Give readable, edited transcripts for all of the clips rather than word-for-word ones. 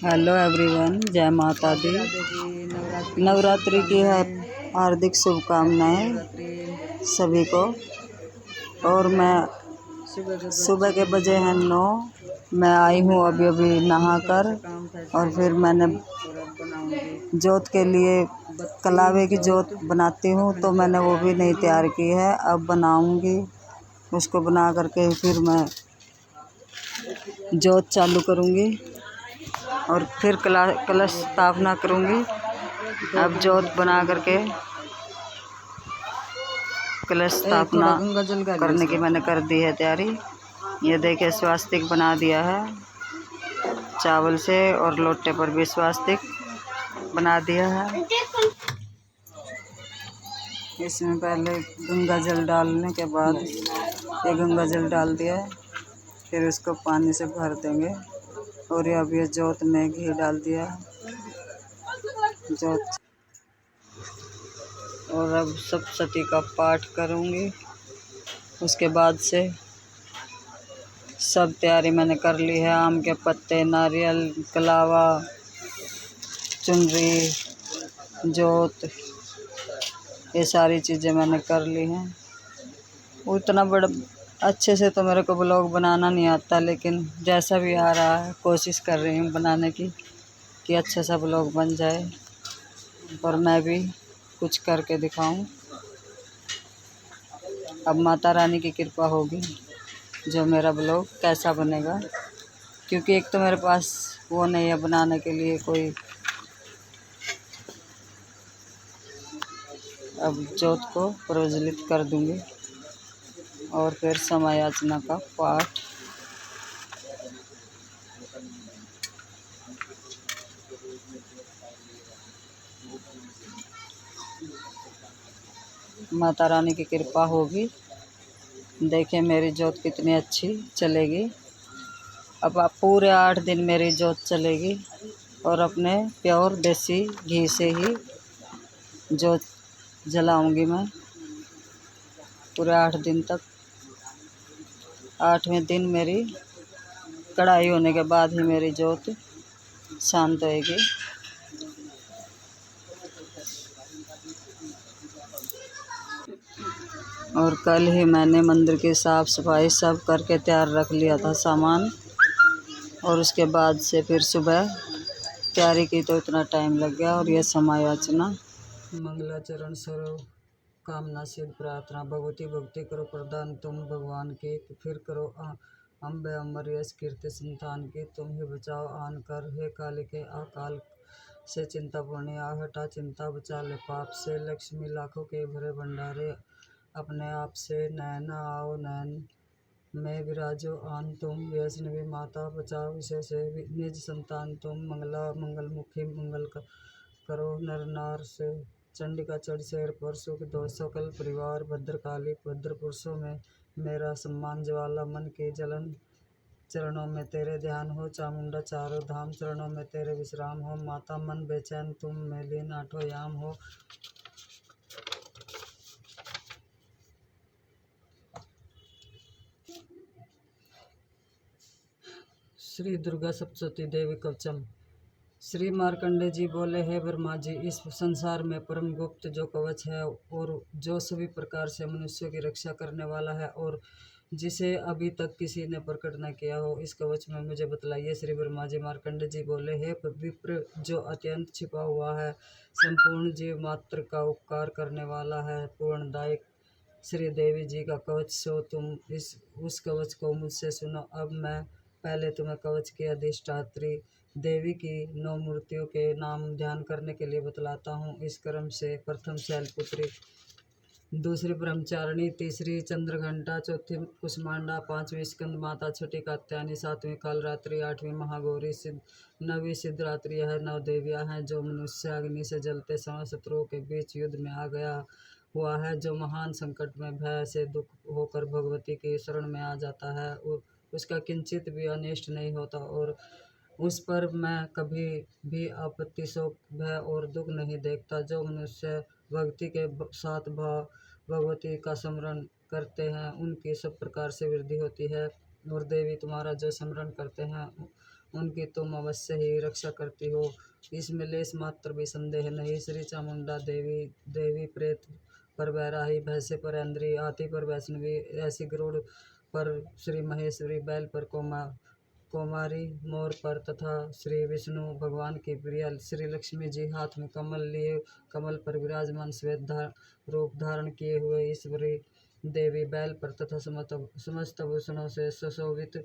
Hello everyone, जय माता दी। नवरात्रि की है हार्दिक शुभकामनाएं सभी को। और मैं सुबह के बजे हैं 9। मैं आई हूँ अभी अभी नहाकर, और फिर मैंने जोत के लिए कलावे की जोत बनाती हूँ, तो मैंने वो भी नहीं तैयार की है। अब बनाऊँगी, उसको बना करके फिर मैं जोत चालू करूँगी और फिर कलश स्थापना करूँगी। अब जोत बना करके कलश स्थापना करने की मैंने कर दी है तैयारी। ये देखिए, स्वास्तिक बना दिया है चावल से, और लोटे पर भी स्वास्तिक बना दिया है। इसमें पहले गंगा जल डालने के बाद ये गंगा जल डाल दिया है, फिर इसको पानी से भर देंगे। और ये अब ये जोत में घी डाल दिया है जोत। और अब सप्तशती का पाठ करूँगी। उसके बाद से सब तैयारी मैंने कर ली है। आम के पत्ते, नारियल, कलावा, चुनरी, जोत, ये सारी चीज़ें मैंने कर ली हैं। उतना बड़ा अच्छे से तो मेरे को ब्लॉग बनाना नहीं आता, लेकिन जैसा भी आ रहा है कोशिश कर रही हूँ बनाने की कि अच्छा सा ब्लॉग बन जाए और मैं भी कुछ करके दिखाऊं। अब माता रानी की कृपा होगी जो मेरा ब्लॉग कैसा बनेगा, क्योंकि एक तो मेरे पास वो नहीं है बनाने के लिए कोई। अब जोत को प्रज्वलित कर दूंगी और फिर समय याचना का पाठ। माता रानी की कृपा होगी। देखिए मेरी जोत कितनी अच्छी चलेगी। अब आप पूरे 8 दिन मेरी जोत चलेगी, और अपने प्योर देसी घी से ही जोत जलाऊंगी मैं पूरे 8 दिन तक। 8वें दिन मेरी कढ़ाई होने के बाद ही मेरी जोत शांत होएगी। और कल ही मैंने मंदिर की साफ़ सफाई सब करके तैयार रख लिया था सामान, और उसके बाद से फिर सुबह तैयारी की तो इतना टाइम लग गया। और ये समय याचना, मंगलाचरण सर्व कामना सिद्ध प्रार्थना, भगवती भक्ति करो प्रदान तुम भगवान की, फिर करो अम्बे अमर यश कीर्ति संतान की, तुम ही बचाओ आन कर, हे काली के अकाल से चिंता पूर्णी, आ हटा चिंता बचा ले पाप से, लक्ष्मी लाखों के भरे भंडारे, अपने आप से नैना आओ नैन में विराजो आन तुम, वैष्णवी माता बचाओ विषय से निज संतान तुम, मंगलमुखी मंगल करो नर नार से, चंडिका चढ़ शेर पर सुख दो सकल परिवार, भद्रकाली भद्र पुरुषों में मेरा सम्मान ज्वाला, मन की जलन चरणों में तेरे ध्यान हो, चामुंडा चारों धाम चरणों में तेरे विश्राम हो, माता मन बेचैन तुम में लीन आठों याम हो। श्री दुर्गा सप्तशती देवी कवचम। श्री मार्कंडे जी बोले, हे ब्रह्मा जी, इस संसार में परम गुप्त जो कवच है और जो सभी प्रकार से मनुष्यों की रक्षा करने वाला है और जिसे अभी तक किसी ने प्रकट न किया हो, इस कवच में मुझे बतलाइए। श्री ब्रह्मा जी मार्कंडे जी बोले, हे विप्र, जो अत्यंत छिपा हुआ है, संपूर्ण जीव मात्र का उपकार करने वाला है, पूर्णदायक श्री देवी जी का कवच सो तुम उस कवच को मुझसे सुनो। अब मैं पहले तुम्हें कवच की अधिष्ठात्री देवी की 9 मूर्तियों के नाम ध्यान करने के लिए बतलाता हूँ। इस क्रम से प्रथम शैलपुत्री, दूसरी ब्रह्मचारिणी, तीसरी चंद्रघंटा, चौथी कुष्मांडा, 5वीं स्कंद माता, छठी कात्यायनी, 7वीं कालरात्रि, 8वीं महागौरी, 9वीं सिद्धरात्रि। यह 9 देवियाँ हैं जो मनुष्य अग्नि से जलते समय शत्रुओं के बीच युद्ध में आ गया हुआ है, जो महान संकट में भय से दुख होकर भगवती की शरण में आ जाता है, उसका किंचित भी अनिष्ट नहीं होता, और उस पर मैं कभी भी आपत्ति, शोक, भय और दुख नहीं देखता। जो मनुष्य भक्ति के साथ भगवती का स्मरण करते हैं, उनकी सब प्रकार से वृद्धि होती है, और देवी तुम्हारा जो स्मरण करते हैं उनकी तुम अवश्य ही रक्षा करती हो, इसमें लेस मात्र भी संदेह नहीं। श्री चामुंडा देवी देवी प्रेत पर बैराही, भैंसे पर इंद्री, हाथी पर वैष्णवी, ऐसी गरुड़ पर श्री महेश्वरी, बैल पर कौमारी, मोर पर तथा श्री विष्णु भगवान की प्रिया श्री लक्ष्मी जी हाथ में कमल लिए, कमल पर विराजमान श्वेत रूप धारण किए हुए ईश्वरी देवी बैल पर तथा समस्त भूषणों से सुशोभित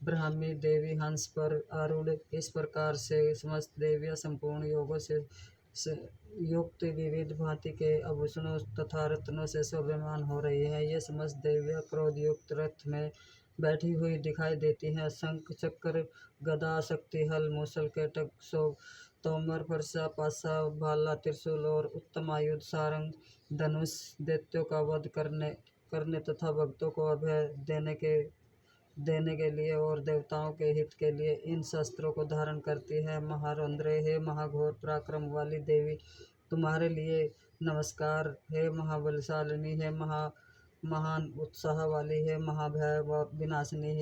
ब्राह्मी देवी हंस पर आरूढ़, इस प्रकार से समस्त देवियां संपूर्ण योगों से युक्त विविध भांति के आभूषणों तथा रत्नों से शोभायमान हो रही है। ये समस्त देवियां क्रोध युक्त रथ में बैठी हुई दिखाई देती हैं। शंख चक्र गदा शक्ति हल मूसल केटक तोमर फरसा पासा भाला त्रिशूल और उत्तम आयुध सारंग धनुष दैत्यों का वध करने तथा भक्तों को अभय देने के लिए और देवताओं के हित के लिए इन शस्त्रों को धारण करती है। महारौद्रे, हे महाघोर पराक्रम वाली देवी, तुम्हारे लिए नमस्कार। हे महाबलशालिनी, हे महान उत्साह वाली, हे महाभय व विनाशिनी,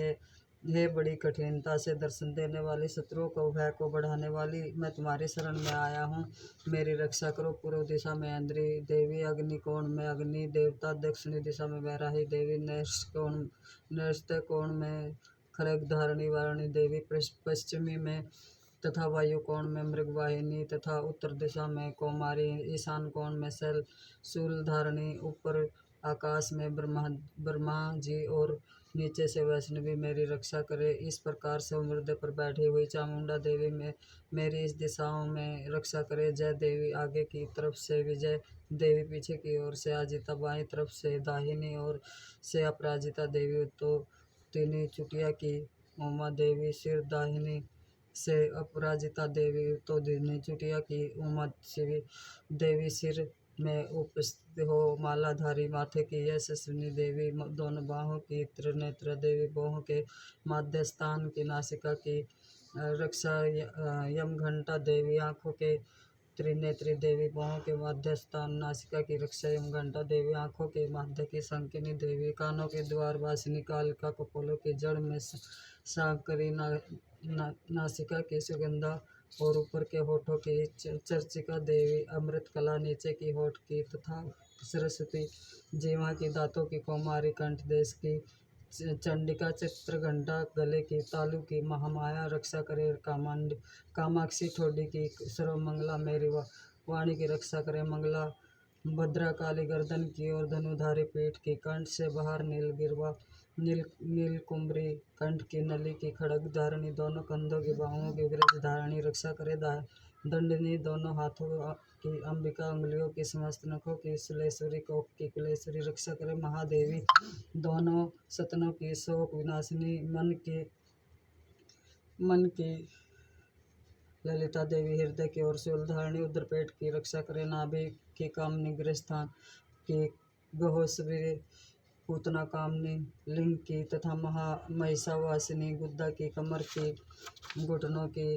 हे बड़ी कठिनता से दर्शन देने वाली, शत्रुओं को भय को बढ़ाने वाली, मैं तुम्हारी शरण में आया हूँ, मेरी रक्षा करो। पूर्व दिशा में इंद्री देवी, अग्नि कोण में अग्नि देवता, दक्षिणी दिशा में वैराही देवी, नैऋत्य कोण में खड़ग धारणी वारिणी देवी, पश्चिमी में तथा वायु कोण में मृगवाहिनी तथा उत्तर दिशा में कौमारी, ईशान कोण में शूल धारणी, ऊपर आकाश में ब्रह्मा जी और नीचे से वैष्णवी मेरी रक्षा करे। इस प्रकार से मृदे पर बैठी हुई चामुंडा देवी में मेरी इस दिशाओं में रक्षा करे। जय देवी आगे की तरफ से विजय देवी, पीछे की ओर से अजिता, बाईं तरफ से दाहिनी ओर से अपराजिता देवी, तो तीनी चुटिया की उमा देवी, सिर दाहिनी से अपराजिता देवी, तो दीनी चुटिया की उमा देवी सिर में उपस्थित हो। मालाधारी माथे की यशस्विनी देवी, दोनों बाहों की त्रिनेत्र देवी, बाहों के मध्य स्थान की नासिका की रक्षा यमघंटा देवी, आँखों के त्रिनेत्री देवी, बाहों के मध्य स्थान नासिका की रक्षा यमघंटा देवी, आँखों के मध्य की संकिनी देवी, कानों के द्वार वासिनी कालिका, कपोलों की जड़ में सांकरी नासिका की सुगंधा और ऊपर के होठों की चर्चिका देवी, अमृत कला नीचे की होठ की तथा सरस्वती जीवा की, दांतों की कौमारी, कंठ देश की चंडिका, चित्रघंटा गले की, तालु की महामाया रक्षा करे। कामाक्षी ठोडी की सर्वमंगला मेरी वाणी की रक्षा करे। मंगला भद्रा काली गर्दन की और धनुधारी पीठ की, कंठ से बाहर नीलकुंभरी कंठ की, नली की, खड़ग धारणी, दोनों कंधों की, बाहुओं की वृद्ध धारणी रक्षा करे। दंडनी, दोनों हाथों की अंबिका, उंगलियों की, समस्त नखों की, कुलेश्वरी, कोप की कुलेश्वरी रक्षा करे। महादेवी, दोनों सतनों की, शोक विनाशिनी, मन की ललिता देवी, हृदय की और शूल धारणी, उदर पेट की रक्षा करे। नाभि की कामनी, गृहस्थान की गहोश्री, पूतना कामनी, लिंग की तथा महिषावासिनी, गुद्दा की, कमर की, घुटनों की,